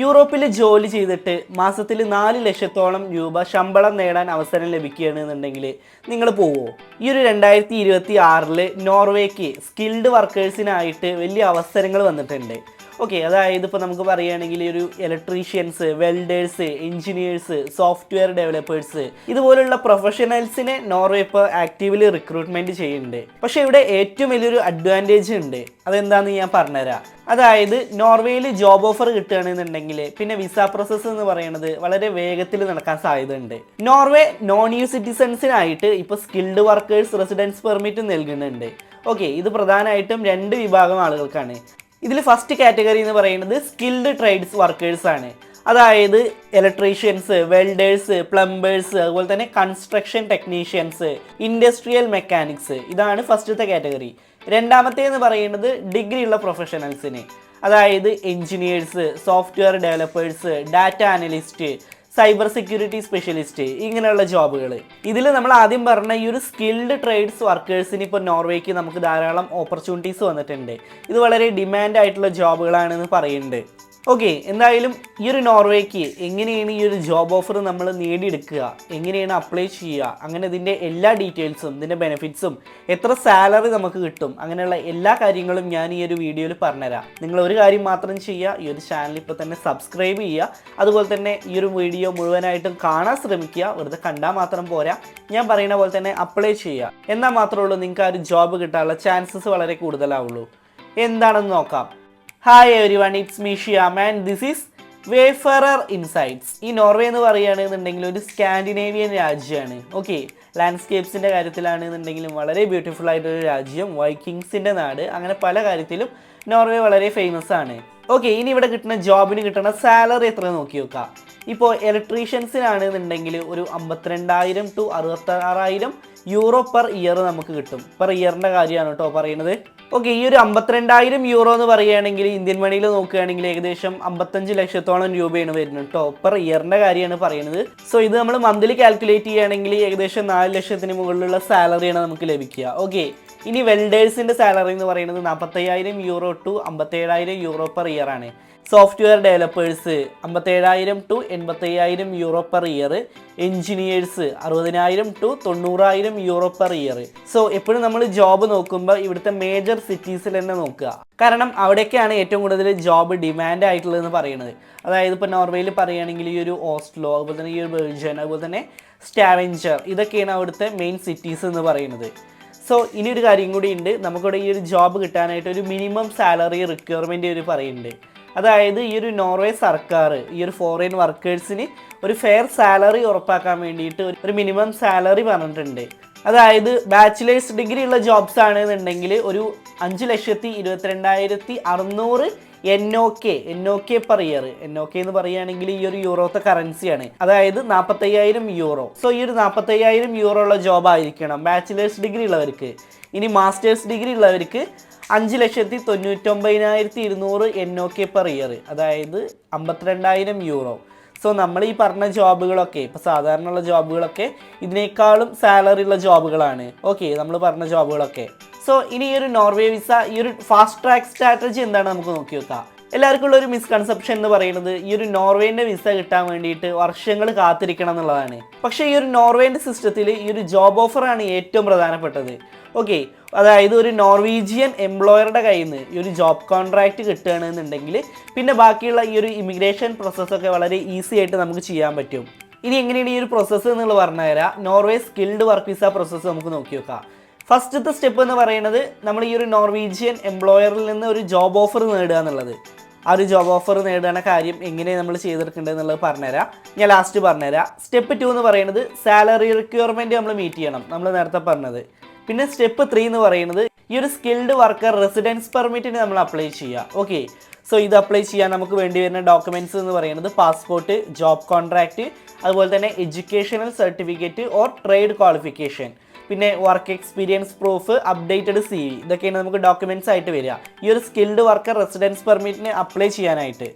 യൂറോപ്പിൽ ജോലി ചെയ്തിട്ട് മാസത്തിൽ 4 ലക്ഷത്തോളം രൂപ ശമ്പളം നേടാൻ അവസരം ലഭിക്കുകയാണെന്നുണ്ടെങ്കിൽ നിങ്ങൾ പോവോ? ഈ ഒരു 2026 നോർവേക്ക് സ്കിൽഡ് വർക്കേഴ്സിനായിട്ട് വലിയ അവസരങ്ങൾ വന്നിട്ടുണ്ട്. ഓക്കെ, അതായത് ഇപ്പോൾ നമുക്ക് പറയുകയാണെങ്കിൽ ഒരു electricians, welders, engineers, software developers ഇതുപോലുള്ള പ്രൊഫഷണൽസിനെ നോർവേ ഇപ്പോൾ ആക്റ്റീവ്ലി റിക്രൂട്ട്മെൻറ്റ് ചെയ്യുന്നുണ്ട്. പക്ഷേ ഇവിടെ ഏറ്റവും വലിയൊരു അഡ്വാൻറ്റേജ് ഉണ്ട്. അതെന്താണെന്ന് ഞാൻ പറഞ്ഞുതരാം. അതായത് നോർവേയിൽ ജോബ് ഓഫർ കിട്ടുകയാണെന്നുണ്ടെങ്കിൽ പിന്നെ വിസ പ്രോസസ്സ് എന്ന് പറയുന്നത് വളരെ വേഗത്തിൽ നടക്കാൻ സാധ്യതയുണ്ട്. നോർവേ നോൺ യു സിറ്റിസൺസിനായിട്ട് ഇപ്പോൾ സ്കിൽഡ് വർക്കേഴ്സ് റെസിഡൻസ് പെർമിറ്റ് നൽകുന്നുണ്ട്. ഓക്കെ, ഇത് പ്രധാനമായിട്ടും 2 വിഭാഗം ആളുകൾക്കാണ്. ഇതിൽ ഫസ്റ്റ് കാറ്റഗറി എന്ന് പറയുന്നത് സ്കിൽഡ് ട്രേഡ്സ് വർക്കേഴ്സ് ആണ്. അതായത് ഇലക്ട്രീഷ്യൻസ്, വെൽഡേഴ്സ്, പ്ലംബേഴ്സ്, അതുപോലെ തന്നെ കൺസ്ട്രക്ഷൻ ടെക്നീഷ്യൻസ്, ഇൻഡസ്ട്രിയൽ മെക്കാനിക്സ്, ഇതാണ് ഫസ്റ്റത്തെ കാറ്റഗറി. രണ്ടാമത്തേന്ന് പറയുന്നത് ഡിഗ്രി ഉള്ള പ്രൊഫഷണൽസിന്, അതായത് engineers, software developers, data analyst, cyber security specialist, ഇങ്ങനെയുള്ള ജോബുകൾ. ഇതിൽ നമ്മൾ ആദ്യം പറഞ്ഞ ഈ ഒരു സ്കിൽഡ് ട്രേഡ്സ് വർക്കേഴ്സിന് ഇപ്പോൾ നോർവേക്ക് നമുക്ക് ധാരാളം ഓപ്പർച്യൂണിറ്റീസ് വന്നിട്ടുണ്ട്. ഇത് വളരെ ഡിമാൻഡ് ആയിട്ടുള്ള ജോബുകളാണെന്ന് പറയുന്നുണ്ട്. ഓക്കെ, എന്തായാലും ഈ ഒരു നോർവേക്ക് എങ്ങനെയാണ് ഈ ഒരു ജോബ് ഓഫർ നമ്മൾ നേടിയെടുക്കുക, എങ്ങനെയാണ് അപ്ലൈ ചെയ്യുക, അങ്ങനെ ഇതിൻ്റെ എല്ലാ ഡീറ്റെയിൽസും, ഇതിൻ്റെ ബെനിഫിറ്റ്സും, എത്ര സാലറി നമുക്ക് കിട്ടും, അങ്ങനെയുള്ള എല്ലാ കാര്യങ്ങളും ഞാൻ ഈ ഒരു വീഡിയോയിൽ പറഞ്ഞുതരാം. നിങ്ങൾ ഒരു കാര്യം മാത്രം ചെയ്യുക, ഈ ഒരു ചാനൽ ഇപ്പോൾ തന്നെ സബ്സ്ക്രൈബ് ചെയ്യുക. അതുപോലെ തന്നെ ഈ ഒരു വീഡിയോ മുഴുവനായിട്ടും കാണാൻ ശ്രമിക്കുക. വെറുതെ കണ്ടാൽ മാത്രം പോരാ, ഞാൻ പറയുന്ന പോലെ തന്നെ അപ്ലൈ ചെയ്യുക. എന്നാൽ മാത്രമേ ഉള്ളൂ നിങ്ങൾക്ക് ആ ഒരു ജോബ് കിട്ടാനുള്ള ചാൻസസ് വളരെ കൂടുതലാവുള്ളൂ. എന്താണെന്ന് നോക്കാം. Hi everyone, it's me Shiyam and this is wayfarer insights. ഈ നോർവേ എന്ന് പറയുകയാണെന്നുണ്ടെങ്കിൽ ഒരു സ്കാൻഡിനേവിയൻ രാജ്യമാണ്. ഓക്കെ, ലാൻഡ്സ്കേപ്സിൻ്റെ കാര്യത്തിലാണെന്നുണ്ടെങ്കിലും വളരെ ബ്യൂട്ടിഫുൾ ആയിട്ടൊരു രാജ്യം, വൈക്കിങ്സിൻ്റെ നാട്, അങ്ങനെ പല കാര്യത്തിലും നോർവേ വളരെ ഫേമസ് ആണ്. ഓക്കെ, ഇനി ഇവിടെ കിട്ടുന്ന ജോബിന് കിട്ടുന്ന സാലറി എത്ര നോക്കി നോക്കാം. ഇപ്പോൾ ഇലക്ട്രീഷ്യൻസിനാണെന്നുണ്ടെങ്കിൽ ഒരു 52,000 to 66,000 യൂറോ പെർ ഇയർ നമുക്ക് കിട്ടും. പെർ ഇയറിൻ്റെ കാര്യമാണ് കേട്ടോ പറയുന്നത്. ഓക്കെ, ഈ ഒരു 52,000 യൂറോ എന്ന് പറയുകയാണെങ്കിൽ ഇന്ത്യൻ മണിയിൽ നോക്കുകയാണെങ്കിൽ ഏകദേശം 55 ലക്ഷത്തോളം രൂപയാണ് വരുന്നത് കേട്ടോ. പെർ ഇയറിൻ്റെ കാര്യമാണ് പറയുന്നത്. സോ ഇത് നമ്മൾ മന്ത്ലി കാൽക്കുലേറ്റ് ചെയ്യുകയാണെങ്കിൽ ഏകദേശം 4 ലക്ഷത്തിന് മുകളിലുള്ള സാലറിയാണ് നമുക്ക് ലഭിക്കുക. ഓക്കെ, ഇനി വെൽഡേഴ്സിൻ്റെ സാലറി എന്ന് പറയുന്നത് 45,000 euro to 57,000 euro per year ആണ്. Software developers 57,000 to 85,000 euro per year. Engineers 60,000 to 90,000 euro per year. So എപ്പോഴും നമ്മൾ ജോബ് നോക്കുമ്പോൾ ഇവിടുത്തെ മേജർ സിറ്റീസിൽ തന്നെ നോക്കുക. കാരണം അവിടേക്കാണ് ഏറ്റവും കൂടുതൽ ജോബ് ഡിമാൻഡ് ആയിട്ടുള്ളതെന്ന് പറയുന്നത്. അതായത് ഇപ്പോൾ നോർവേയിൽ പറയുകയാണെങ്കിൽ ഈ ഒരു ഓസ്ലോ, അതുപോലെ തന്നെ ഈ ഒരു ബെർജൻ, അതുപോലെ തന്നെ സ്റ്റാവെഞ്ചർ, ഇതൊക്കെയാണ് അവിടുത്തെ മെയിൻ സിറ്റീസ് എന്ന് പറയുന്നത്. സോ ഇനി ഒരു കാര്യം കൂടി ഉണ്ട്. നമുക്കിവിടെ ഈ ഒരു ജോബ് കിട്ടാനായിട്ട് ഒരു മിനിമം സാലറി റിക്വയർമെൻറ്റ് ഒരു പറയുന്നുണ്ട്. അതായത് ഈ ഒരു നോർവേ സർക്കാർ ഈ ഒരു ഫോറിൻ വർക്കേഴ്സിന് ഒരു ഫെയർ സാലറി ഉറപ്പാക്കാൻ വേണ്ടിയിട്ട് ഒരു മിനിമം സാലറി പറഞ്ഞിട്ടുണ്ട്. അതായത് ബാച്ചിലേഴ്സ് ഡിഗ്രി ഉള്ള ജോബ്സ് ആണെന്നുണ്ടെങ്കിൽ ഒരു 5,22,600 NOK പെർ ഇയർ. NOK എന്ന് പറയുകയാണെങ്കിൽ ഈ ഒരു യൂറോത്തെ കറൻസിയാണ്. അതായത് 45,000 യൂറോ. സോ ഈ ഒരു 45,000 യൂറോ ഉള്ള ജോബ് ആയിരിക്കണം ബാച്ചിലേഴ്സ് ഡിഗ്രി ഉള്ളവർക്ക്. ഇനി മാസ്റ്റേഴ്സ് ഡിഗ്രി ഉള്ളവർക്ക് 5,99,200 NOK പെർ ഇയർ, അതായത് 52,000 യൂറോ. സോ നമ്മൾ ഈ പറഞ്ഞ ജോബുകളൊക്കെ ഇപ്പോൾ സാധാരണയുള്ള ജോബുകളൊക്കെ ഇതിനേക്കാളും സാലറി ഉള്ള ജോബുകളാണ്. ഓക്കെ, നമ്മൾ പറഞ്ഞ ജോബുകളൊക്കെ. സോ ഇനി ഈ ഒരു നോർവേ വിസ, ഈ ഒരു ഫാസ്റ്റ് ട്രാക്ക് സ്ട്രാറ്റജി എന്താണ് നമുക്ക് നോക്കി നോക്കാം. എല്ലാവർക്കും ഉള്ള ഒരു മിസ്കൺസെപ്ഷൻ എന്ന് പറയുന്നത് ഈ ഒരു നോർവേൻ്റെ വിസ കിട്ടാൻ വേണ്ടിയിട്ട് വർഷങ്ങൾ കാത്തിരിക്കണം എന്നുള്ളതാണ്. പക്ഷേ ഈ ഒരു നോർവേൻ്റെ സിസ്റ്റത്തിൽ ഈ ഒരു ജോബ് ഓഫറാണ് ഏറ്റവും പ്രധാനപ്പെട്ടത്. ഓക്കെ, അതായത് ഒരു നോർവീജിയൻ എംപ്ലോയറുടെ കയ്യിൽ നിന്ന് ഈ ഒരു ജോബ് കോൺട്രാക്റ്റ് കിട്ടുകയാണെന്നുണ്ടെങ്കിൽ പിന്നെ ബാക്കിയുള്ള ഈ ഒരു ഇമിഗ്രേഷൻ പ്രോസസ്സൊക്കെ വളരെ ഈസി ആയിട്ട് നമുക്ക് ചെയ്യാൻ പറ്റും. ഇനി എങ്ങനെയാണ് ഈ ഒരു പ്രോസസ്സ് എന്നുള്ളത് പറഞ്ഞുതരാം. Norway skilled work visa process നമുക്ക് നോക്കി നോക്കാം. ഫസ്റ്റത്തെ സ്റ്റെപ്പ് എന്ന് പറയുന്നത് നമ്മൾ ഈ ഒരു നോർവീജിയൻ എംപ്ലോയറിൽ നിന്ന് ഒരു ജോബ് ഓഫർ നേടുക എന്നുള്ളത്. ആ ഒരു ജോബ് ഓഫർ നേടുന്ന കാര്യം എങ്ങനെ നമ്മൾ ചെയ്തെടുക്കേണ്ടത് എന്നുള്ളത് പറഞ്ഞുതരാം. ഞാൻ ലാസ്റ്റ് പറഞ്ഞുതരാം. സ്റ്റെപ്പ് 2 എന്ന് പറയുന്നത് സാലറി റിക്വയർമെൻറ്റ് നമ്മൾ മീറ്റ് ചെയ്യണം, നമ്മൾ നേരത്തെ പറഞ്ഞത്. പിന്നെ സ്റ്റെപ്പ് 3 എന്ന് പറയുന്നത് ഈ ഒരു സ്കിൽഡ് വർക്കർ റെസിഡൻസ് പെർമിറ്റിന് നമ്മൾ അപ്ലൈ ചെയ്യുക. ഓക്കെ, സോ ഇത് അപ്ലൈ ചെയ്യാൻ നമുക്ക് വേണ്ടി വരുന്ന ഡോക്യുമെൻറ്റ്സ് എന്ന് പറയുന്നത് പാസ്പോർട്ട്, ജോബ് കോൺട്രാക്റ്റ്, അതുപോലെ തന്നെ educational certificate or trade qualification, പിന്നെ work experience proof, updated CV, ഇതൊക്കെയാണ് നമുക്ക് ഡോക്യുമെൻറ്റ്സ് ആയിട്ട് വരിക ഈ ഒരു സ്കിൽഡ് വർക്കർ റെസിഡൻസ് പെർമിറ്റിന് അപ്ലൈ ചെയ്യാനായിട്ട്.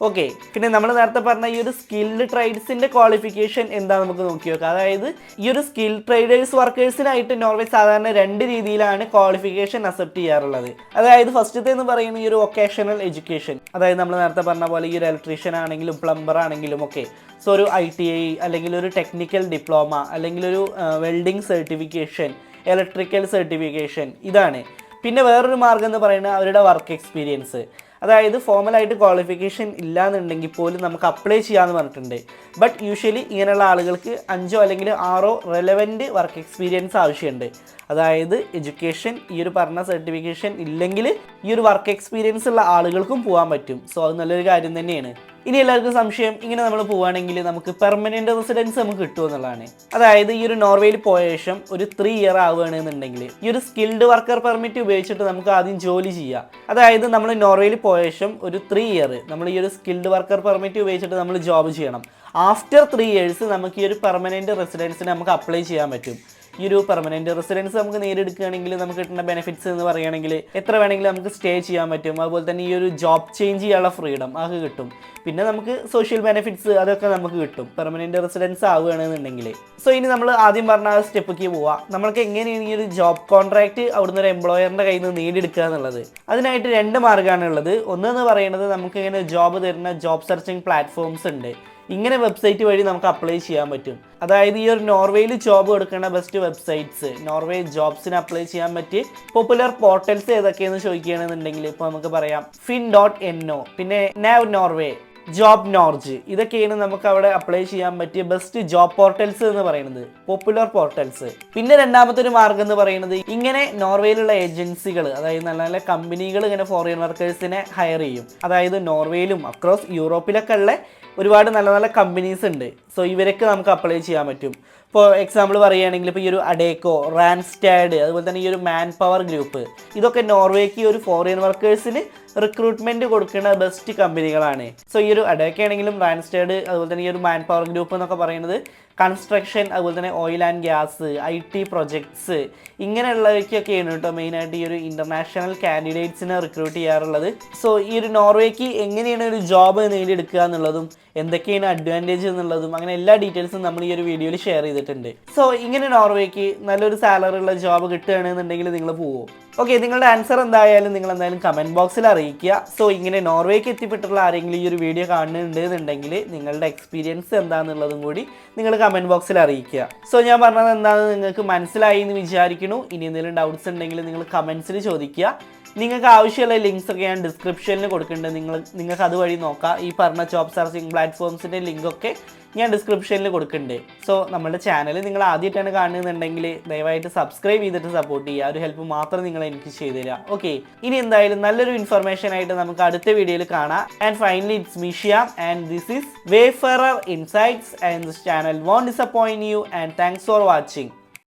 ഓക്കെ, പിന്നെ നമ്മൾ നേരത്തെ പറഞ്ഞ ഈ ഒരു സ്കിൽഡ് ട്രേഡ്സിന്റെ ക്വാളിഫിക്കേഷൻ എന്താ നമുക്ക് നോക്കി നോക്കാം. അതായത് ഈ ഒരു സ്കിൽ ട്രേഡേഴ്സ് വർക്കേഴ്സിനായിട്ട് നോർവേ സാധാരണ 2 രീതിയിലാണ് ക്വാളിഫിക്കേഷൻ അക്സെപ്റ്റ് ചെയ്യാറുള്ളത്. അതായത് ഫസ്റ്റത്തെ എന്ന് പറയുന്ന ഈ ഒരു വൊക്കേഷണൽ എഡ്യൂക്കേഷൻ, അതായത് നമ്മൾ നേരത്തെ പറഞ്ഞ പോലെ ഈ ഒരു ഇലക്ട്രീഷ്യൻ ആണെങ്കിലും പ്ലംബർ ആണെങ്കിലും ഒക്കെ സോ ഒരു ITI അല്ലെങ്കിൽ ഒരു ടെക്നിക്കൽ ഡിപ്ലോമ അല്ലെങ്കിൽ ഒരു വെൽഡിംഗ് സർട്ടിഫിക്കേഷൻ, ഇലക്ട്രിക്കൽ സർട്ടിഫിക്കേഷൻ, ഇതാണ്. പിന്നെ വേറൊരു മാർഗ്ഗം എന്ന് പറയുന്നത് അവരുടെ വർക്ക് എക്സ്പീരിയൻസ്. അതായത് ഫോർമലായിട്ട് ക്വാളിഫിക്കേഷൻ ഇല്ലാന്നുണ്ടെങ്കിൽ പോലും നമുക്ക് അപ്ലൈ ചെയ്യാമെന്ന് പറഞ്ഞിട്ടുണ്ട്. ബട്ട് യൂഷ്വലി ഇങ്ങനെയുള്ള ആളുകൾക്ക് 5 അല്ലെങ്കിൽ 6 റെലവൻറ്റ് വർക്ക് എക്സ്പീരിയൻസ് ആവശ്യമുണ്ട്. അതായത് എഡ്യൂക്കേഷൻ, ഈ ഒരു പറഞ്ഞ സർട്ടിഫിക്കേഷൻ ഇല്ലെങ്കിൽ ഈ ഒരു വർക്ക് എക്സ്പീരിയൻസ് ഉള്ള ആളുകൾക്കും പോകാൻ പറ്റും. സോ അത് നല്ലൊരു കാര്യം തന്നെയാണ്. ഇനി എല്ലാവർക്കും സംശയം, ഇങ്ങനെ നമ്മൾ പോവുകയാണെങ്കിൽ നമുക്ക് പെർമനൻറ്റ് റെസിഡൻസ് നമുക്ക് കിട്ടുമെന്നുള്ളതാണ്. അതായത് ഈ ഒരു നോർവേയിൽ പോയ ശേഷം ഒരു 3 ഇയർ ആവുകയാണെന്നുണ്ടെങ്കിൽ ഈ ഒരു സ്കിൽഡ് വർക്കർ പെർമിറ്റ് ഉപയോഗിച്ചിട്ട് നമുക്ക് ആദ്യം ജോലി ചെയ്യാം. അതായത് നമ്മൾ നോർവേയിൽ പോയ ശേഷം ഒരു 3 ഇയർ നമ്മൾ ഈ ഒരു സ്കിൽഡ് വർക്കർ പെർമിറ്റ് ഉപയോഗിച്ചിട്ട് നമ്മൾ ജോബ് ചെയ്യണം. ആഫ്റ്റർ 3 ഇയേഴ്സ് നമുക്ക് ഈ ഒരു പെർമനൻറ്റ് റെസിഡൻസിന് നമുക്ക് അപ്ലൈ ചെയ്യാൻ പറ്റും. ഈ ഒരു പെർമനൻറ്റ് റെസിഡൻസ് നമുക്ക് നേടിയെടുക്കുകയാണെങ്കിൽ നമുക്ക് കിട്ടുന്ന ബെനിഫിറ്റ്സ് എന്ന് പറയുകയാണെങ്കിൽ എത്ര വേണമെങ്കിലും നമുക്ക് സ്റ്റേ ചെയ്യാൻ പറ്റും. അതുപോലെ തന്നെ ഈ ഒരു ജോബ് ചേഞ്ച് ചെയ്യാനുള്ള ഫ്രീഡം അത് കിട്ടും. പിന്നെ നമുക്ക് സോഷ്യൽ ബെനിഫിറ്റ്സ് അതൊക്കെ നമുക്ക് കിട്ടും പെർമനൻറ്റ് റെസിഡൻസ് ആവുകയാണെന്നുണ്ടെങ്കിൽ. സോ ഇനി നമ്മൾ ആദ്യം പറഞ്ഞ ആ സ്റ്റെപ്പിലേക്ക് പോവാം. നമ്മൾക്ക് എങ്ങനെയാണ് ഈ ഒരു ജോബ് കോൺട്രാക്റ്റ് അവിടുന്ന് ഒരു എംപ്ലോയറിൻ്റെ കയ്യിൽ നിന്ന് നേടിയെടുക്കുക എന്നുള്ളത്. അതിനായിട്ട് 2 മാർഗ്ഗമാണ് ഉള്ളത്. ഒന്നെന്ന് പറയുന്നത് നമുക്ക് ഇങ്ങനെ ജോബ് തരുന്ന ജോബ് സെർച്ചിങ് പ്ലാറ്റ്ഫോംസ് ഉണ്ട്. ഇങ്ങനെ വെബ്സൈറ്റ് വഴി നമുക്ക് അപ്ലൈ ചെയ്യാൻ പറ്റും. അതായത് ഈ ഒരു നോർവേയിൽ ജോബ് കൊടുക്കുന്ന ബെസ്റ്റ് വെബ്സൈറ്റ്സ്, നോർവേ ജോബ്സിന് അപ്ലൈ ചെയ്യാൻ പറ്റിയ പോപ്പുലർ പോർട്ടൽസ് ഏതൊക്കെയെന്ന് ചോദിക്കുകയാണെന്നുണ്ടെങ്കിൽ ഇപ്പോൾ നമുക്ക് പറയാം fin.no, പിന്നെ നാവ് നോർവേ, ജോബ് നോർജ്, ഇതൊക്കെയാണ് നമുക്ക് അവിടെ അപ്ലൈ ചെയ്യാൻ പറ്റിയ ബെസ്റ്റ് ജോബ് പോർട്ടൽസ് എന്ന് പറയുന്നത്, പോപ്പുലർ പോർട്ടൽസ്. പിന്നെ രണ്ടാമത്തെ ഒരു മാർഗ്ഗം എന്ന് പറയുന്നത് ഇങ്ങനെ നോർവേയിലുള്ള ഏജൻസികൾ, അതായത് നല്ല നല്ല കമ്പനികൾ ഇങ്ങനെ ഫോറിൻ വർക്കേഴ്സിനെ ഹയർ ചെയ്യും. അതായത് നോർവേയിലും അക്രോസ് യൂറോപ്പിലൊക്കെ ഉള്ള ഒരുപാട് നല്ല നല്ല കമ്പനീസ് ഉണ്ട്. സോ ഇവരൊക്കെ നമുക്ക് അപ്ലൈ ചെയ്യാൻ പറ്റും. ഇപ്പോൾ എക്സാമ്പിൾ പറയുകയാണെങ്കിൽ ഇപ്പോൾ ഈ ഒരു അഡേക്കോ, റാൻസ്റ്റാഡ്, അതുപോലെ തന്നെ ഈ ഒരു മാൻ പവർ ഗ്രൂപ്പ്, ഇതൊക്കെ നോർവേക്ക് ഒരു ഫോറിൻ വർക്കേഴ്സിന് റിക്രൂട്ട്മെൻറ്റ് കൊടുക്കുന്ന ബെസ്റ്റ് കമ്പനികളാണ്. സോ ഈ ഒരു അഡേക്കോ ആണെങ്കിലും റാൻസ്റ്റാഡ്, അതുപോലെ തന്നെ ഈ ഒരു മാൻ പവർ ഗ്രൂപ്പ് എന്നൊക്കെ പറയുന്നത് കൺസ്ട്രക്ഷൻ, അതുപോലെ തന്നെ oil and gas, IT projects, ഇങ്ങനെയുള്ളവയ്ക്കൊക്കെയാണ് കേട്ടോ മെയിനായിട്ട് ഈ ഒരു ഇൻ്റർനാഷണൽ കാൻഡിഡേറ്റ്സിനെ റിക്രൂട്ട് ചെയ്യാറുള്ളത്. സോ ഈ ഒരു നോർവേക്ക് എങ്ങനെയാണ് ഒരു ജോബ് നേടിയെടുക്കുക എന്നുള്ളതും എന്തൊക്കെയാണ് അഡ്വാൻറ്റേജ് എന്നുള്ളതും അങ്ങനെ എല്ലാ ഡീറ്റെയിൽസും നമ്മൾ ഈ ഒരു വീഡിയോയിൽ ഷെയർ ചെയ്തിട്ടുണ്ട്. സോ ഇങ്ങനെ നോർവേക്ക് നല്ലൊരു സാലറി ഉള്ള ജോബ് കിട്ടുകയാണെന്നുണ്ടെങ്കിൽ നിങ്ങൾ പോവോ? ഓക്കെ, നിങ്ങളുടെ ആൻസർ എന്തായാലും നിങ്ങൾ എന്തായാലും കമൻറ്റ് ബോക്സിൽ അറിയിക്കുക. സോ ഇങ്ങനെ നോർവേക്ക് എത്തിപ്പെട്ടുള്ള ആരെങ്കിലും ഈ ഒരു വീഡിയോ കാണുന്നുണ്ടെന്നുണ്ടെങ്കിൽ നിങ്ങളുടെ എക്സ്പീരിയൻസ് എന്താണെന്നുള്ളതും കൂടി നിങ്ങൾ കമൻറ്റ് ബോക്സിൽ അറിയിക്കുക. സോ ഞാൻ പറഞ്ഞത് എന്താണെന്ന് നിങ്ങൾക്ക് മനസ്സിലായി എന്ന് വിചാരിക്കുന്നു. ഇനി എന്തെങ്കിലും ഡൗട്ട്സ് ഉണ്ടെങ്കിൽ നിങ്ങൾ കമൻസിൽ ചോദിക്കുക. നിങ്ങൾക്ക് ആവശ്യമുള്ള ലിങ്ക്സ് ഒക്കെ ഞാൻ ഡിസ്ക്രിപ്ഷനിൽ കൊടുക്കുന്നുണ്ട്. നിങ്ങൾക്ക് അതുവഴി നോക്കാം. ഈ പറഞ്ഞ ജോബ് സെർച്ചിങ് പ്ലാറ്റ്ഫോംസിൻ്റെ ലിങ്കൊക്കെ ഞാൻ ഡിസ്ക്രിപ്ഷനിൽ കൊടുക്കുന്നുണ്ട്. സോ നമ്മുടെ ചാനൽ നിങ്ങൾ ആദ്യമായിട്ടാണ് കാണുന്നുണ്ടെങ്കിൽ ദയവായിട്ട് സബ്സ്ക്രൈബ് ചെയ്തിട്ട് സപ്പോർട്ട് ചെയ്യുക. ഒരു ഹെൽപ്പ് മാത്രം നിങ്ങൾ എനിക്ക് ചെയ്തു തരിക. ഓക്കെ, ഇനി എന്തായാലും നല്ലൊരു ഇൻഫർമേഷൻ ആയിട്ട് നമുക്ക് അടുത്ത വീഡിയോയിൽ കാണാം. And finally it's me Shyam and this is wayfarer Insights and this channel won't disappoint you and thanks for watching.